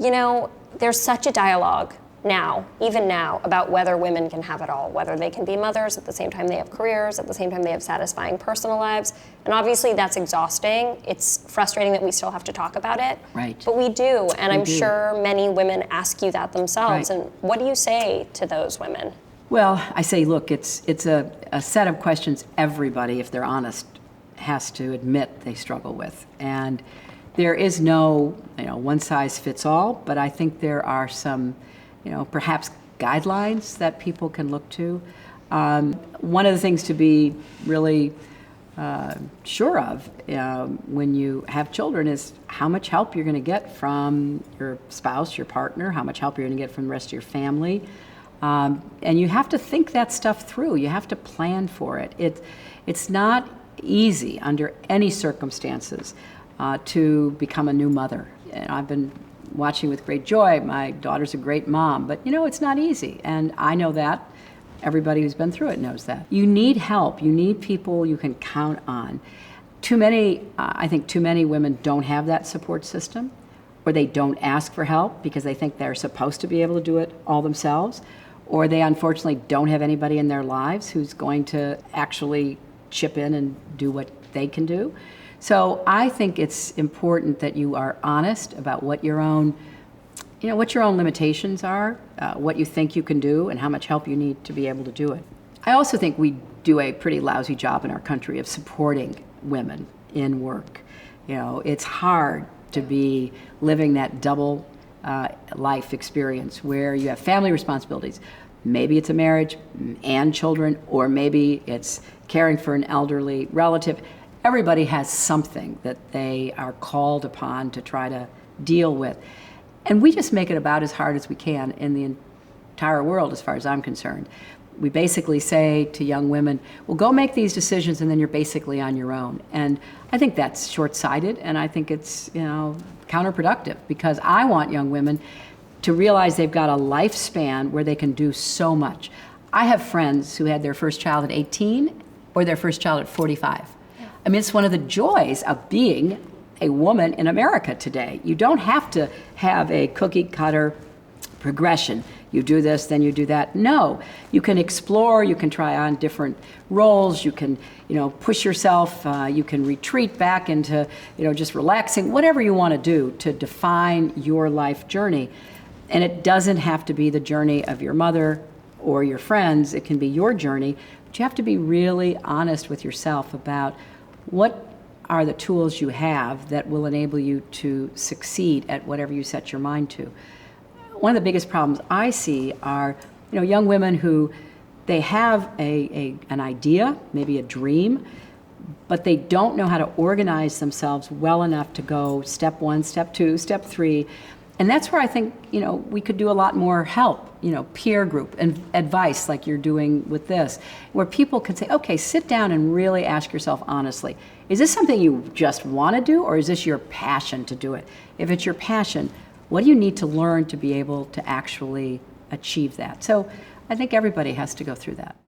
You know, there's such a dialogue now, even now, about whether women can have it all, whether they can be mothers at the same time they have careers, at the same time they have satisfying personal lives. And obviously that's exhausting. It's frustrating that we still have to talk about it. Right. But we do, and I'm sure many women ask you that themselves. Right. And what do you say to those women? Well, I say, look, it's a set of questions everybody, if they're honest, has to admit they struggle with. And there is no, one size fits all, but I think there are some, perhaps guidelines that people can look to. One of the things to be really sure of when you have children is how much help you're going to get from your spouse, your partner, how much help you're going to get from the rest of your family. And you have to think that stuff through. You have to plan for it. It's not easy under any circumstances to become a new mother. And I've been watching with great joy. My daughter's a great mom, but it's not easy. And I know that. Everybody who's been through it knows that. You need help. You need people you can count on. I think too many women don't have that support system, or they don't ask for help because they think they're supposed to be able to do it all themselves, or they unfortunately don't have anybody in their lives who's going to actually chip in and do what they can do. So I think it's important that you are honest about what your own limitations are, what you think you can do, and how much help you need to be able to do it. I also think we do a pretty lousy job in our country of supporting women in work. It's hard to be living that double life experience where you have family responsibilities. Maybe it's a marriage and children, or maybe it's caring for an elderly relative. Everybody has something that they are called upon to try to deal with. And we just make it about as hard as we can in the entire world, as far as I'm concerned. We basically say to young women, well, go make these decisions and then you're basically on your own. And I think that's short-sighted, and I think it's, counterproductive, because I want young women to realize they've got a lifespan where they can do so much. I have friends who had their first child at 18 or their first child at 45. Yeah. I mean, it's one of the joys of being a woman in America today. You don't have to have a cookie-cutter progression. You do this, then you do that. No, you can explore, you can try on different roles, you can, push yourself, you can retreat back into, just relaxing, whatever you want to do to define your life journey. And it doesn't have to be the journey of your mother or your friends. It can be your journey, but you have to be really honest with yourself about what are the tools you have that will enable you to succeed at whatever you set your mind to. One of the biggest problems I see are, young women who they have an idea, maybe a dream, but they don't know how to organize themselves well enough to go step 1, step 2, step 3. And that's where I think, we could do a lot more help, peer group and advice like you're doing with this, where people can say, okay, sit down and really ask yourself honestly, is this something you just want to do, or is this your passion to do it? If it's your passion, what do you need to learn to be able to actually achieve that? So I think everybody has to go through that.